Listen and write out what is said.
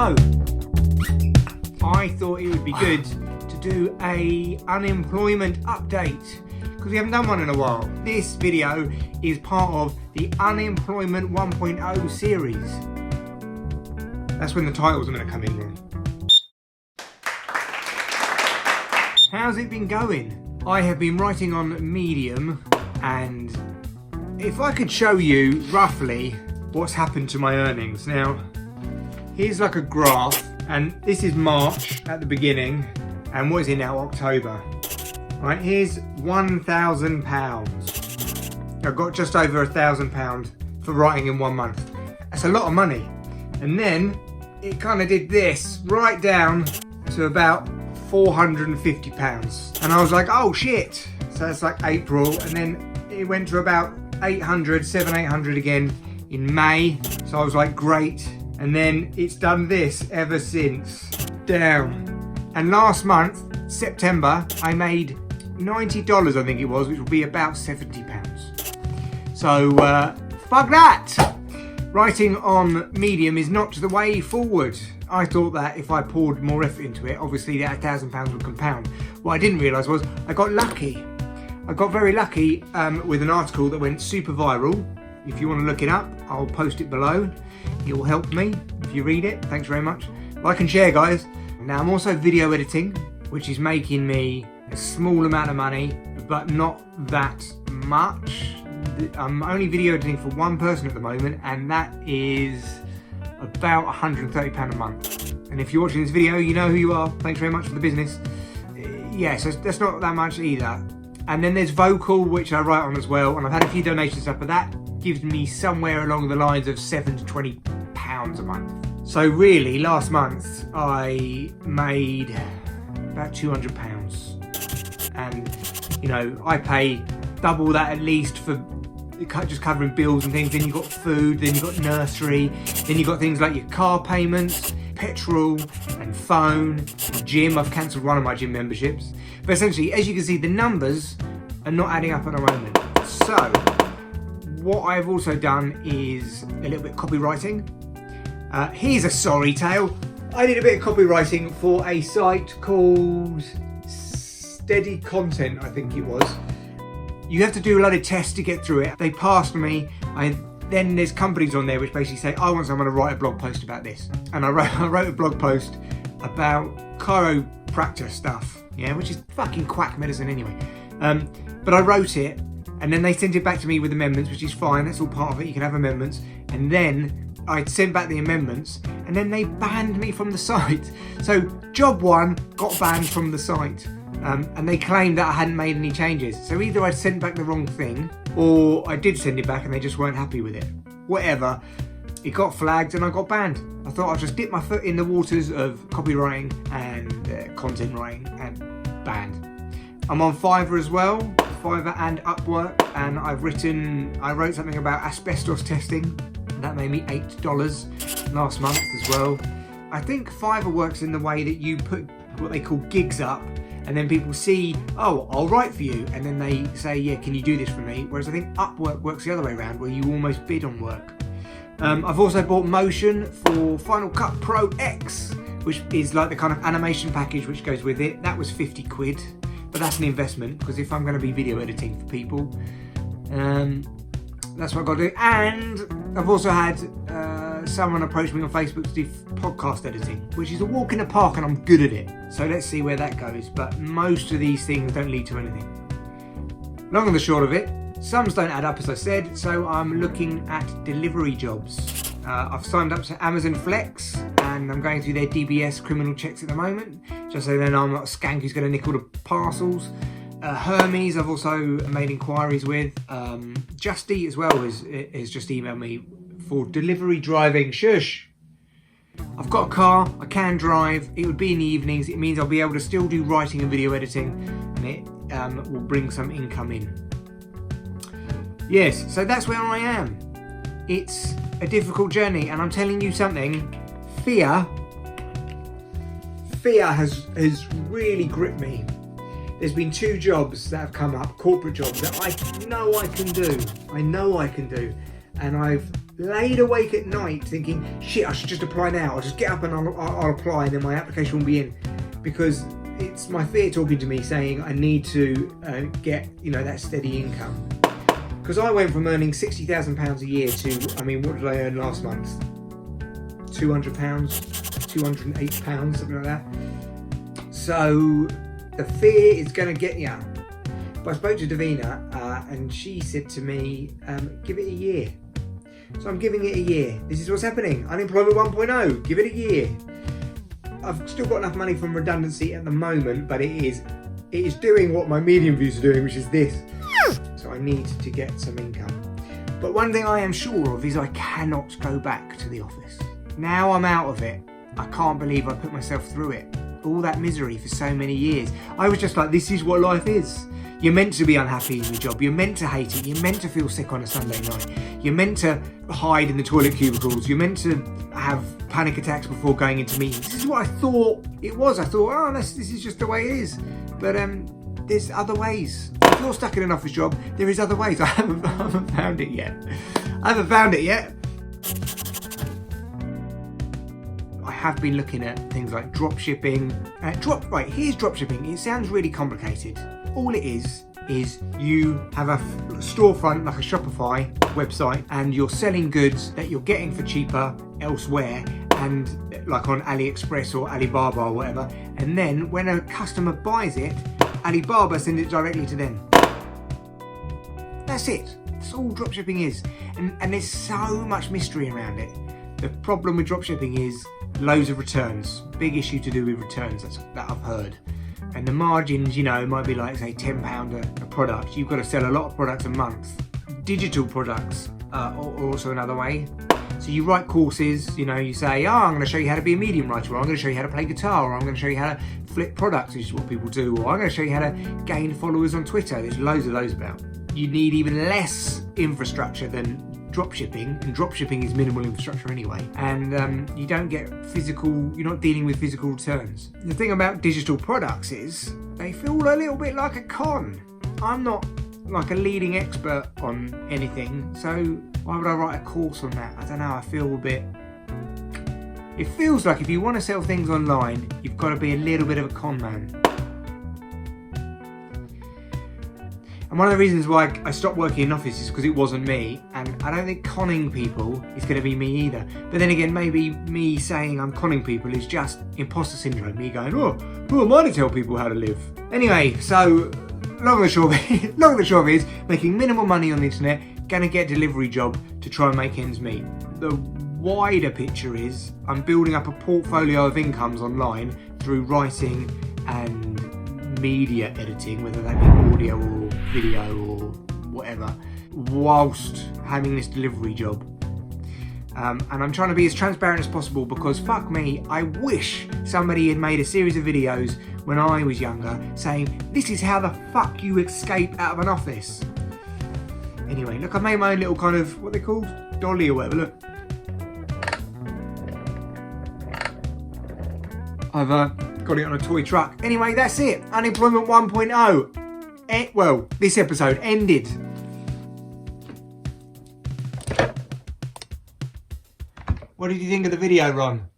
So, I thought it would be good to do a unemployment update because we haven't done one in a while. This video is part of the Unemployment 1.0 series. That's when the titles are going to come in then. How's it been going? I have been writing on Medium, and if I could show you roughly what's happened to my earnings. Now, here's like a graph, and this is March at the beginning, and what is it now, October. Right, here's £1,000. I've got just over £1,000 for writing in 1 month. That's a lot of money. And then it kind of did this right down to about £450. And I was like, oh shit. So that's like April, and then it went to about 800, 800 again in May. So I was like, great. And then it's done this ever since, down. And last month, September, I made $90, I think it was, which will be about £70. So, fuck that! Writing on Medium is not the way forward. I thought that if I poured more effort into it, obviously that £1,000 would compound. What I didn't realise was I got lucky. I got very lucky with an article that went super viral. If you want to look it up, I'll post it below. It will help me if you read it. Thanks very much. Like and share, guys. Now, I'm also video editing, which is making me a small amount of money, but not that much. I'm only video editing for one person at the moment, and that is about £130 a month. And if you're watching this video, you know who you are. Thanks very much for the business. Yeah, so that's not that much either. And then there's vocal, which I write on as well, and I've had a few donations up, but that gives me somewhere along the lines of £7 to £20 a month. So really, last month I made about £200, and you know, I pay double that at least for just covering bills and things. Then you've got food, then you've got nursery, then you've got things like your car payments, petrol and phone, gym. I've cancelled one of my gym memberships. But essentially, as you can see, the numbers are not adding up at the moment. So what I've also done is a little bit of copywriting. Here's a sorry tale. I did a bit of copywriting for a site called Steady Content, I think it was. You have to do a lot of tests to get through it. They passed me. Then there's companies on there which basically say, I want someone to write a blog post about this. And I wrote a blog post about chiropractor stuff, yeah, which is fucking quack medicine anyway. But I wrote it, and then they sent it back to me with amendments, which is fine. That's all part of it. You can have amendments. And then I sent back the amendments, and then they banned me from the site. So job one got banned from the site. And they claimed that I hadn't made any changes. So either I'd sent back the wrong thing, or I did send it back and they just weren't happy with it. Whatever. It got flagged and I got banned. I thought I'd just dip my foot in the waters of copywriting and content writing, and banned. I'm on Fiverr as well, Fiverr and Upwork, and I wrote something about asbestos testing. That made me $8 last month as well. I think Fiverr works in the way that you put what they call gigs up, and then people see, oh, I'll write for you, and then they say, yeah, can you do this for me? Whereas I think Upwork works the other way around, where you almost bid on work. I've also bought Motion for Final Cut Pro X, which is like the kind of animation package which goes with it. That was 50 quid, but that's an investment, because if I'm going to be video editing for people, that's what I've got to do. And I've also had someone approach me on Facebook to do podcast editing, which is a walk in the park, and I'm good at it. So let's see where that goes. But most of these things don't lead to anything. Long and the short of it, sums don't add up, as I said, so I'm looking at delivery jobs. I've signed up to Amazon Flex, and I'm going through their DBS criminal checks at the moment, just so then I'm not a skank who's going to nick all the parcels. Hermes I've also made inquiries with. Just Eat as well has just emailed me for delivery driving. Shush! I've got a car, I can drive, it would be in the evenings, it means I'll be able to still do writing and video editing, and it will bring some income in. Yes, so that's where I am. It's a difficult journey, and I'm telling you something, fear has really gripped me. There's been 2 jobs that have come up, corporate jobs, that I know I can do. And I've laid awake at night thinking, shit, I should just apply now. I'll just get up and I'll apply, and then my application will be in. Because it's my fear talking to me saying I need to get, you know, that steady income. Because I went from earning £60,000 a year to, I mean, what did I earn last month? £200, £208, something like that. So the fear is going to get you. But I spoke to Davina and she said to me, give it a year. So I'm giving it a year. This is what's happening. Unemployment 1.0, give it a year. I've still got enough money from redundancy at the moment, but it is doing what my medium views are doing, which is this. So I need to get some income. But one thing I am sure of is I cannot go back to the office. Now I'm out of it, I can't believe I put myself through it. All that misery for so many years. I was just like, this is what life is. You're meant to be unhappy in your job. You're meant to hate it. You're meant to feel sick on a Sunday night. You're meant to hide in the toilet cubicles. You're meant to have panic attacks before going into meetings. This is what I thought it was. I thought, oh, this is just the way it is. But there's other ways. If you're stuck in an office job, there is other ways. I haven't found it yet. I have been looking at things like drop shipping. Here's drop shipping. It sounds really complicated. All it is you have a storefront like a Shopify website, and you're selling goods that you're getting for cheaper elsewhere, and like on AliExpress or Alibaba or whatever. And then when a customer buys it, Alibaba sends it directly to them. That's it. That's all dropshipping is. And there's so much mystery around it. The problem with dropshipping is loads of returns. Big issue to do with returns that I've heard. And the margins, you know, might be like, say, £10 a product. You've got to sell a lot of products a month. Digital products are also another way. So you write courses, you know, you say, oh, I'm going to show you how to be a medium writer, or I'm going to show you how to play guitar, or I'm going to show you how to flip products, which is what people do, or I'm going to show you how to gain followers on Twitter. There's loads of those about. You need even less infrastructure than dropshipping, and dropshipping is minimal infrastructure anyway, and you don't get you're not dealing with physical returns. The thing about digital products is they feel a little bit like a con. I'm not like a leading expert on anything, so why would I write a course on that? I don't know, I feel a bit... It feels like if you want to sell things online, you've got to be a little bit of a con man. And one of the reasons why I stopped working in office is because it wasn't me, and I don't think conning people is going to be me either. But then again, maybe me saying I'm conning people is just imposter syndrome, me going, oh, who am I to tell people how to live? Anyway, so long and the short of it is making minimal money on the internet, going to get a delivery job to try and make ends meet. The wider picture is I'm building up a portfolio of incomes online through writing and media editing, whether that be audio or video or whatever, whilst having this delivery job. And I'm trying to be as transparent as possible, because fuck me, I wish somebody had made a series of videos when I was younger saying, this is how the fuck you escape out of an office. Anyway, look, I've made my own little kind of, what they called? Dolly or whatever, look. I've got it on a toy truck. Anyway, that's it. Unemployment 1.0. Well, this episode ended. What did you think of the video, Ron?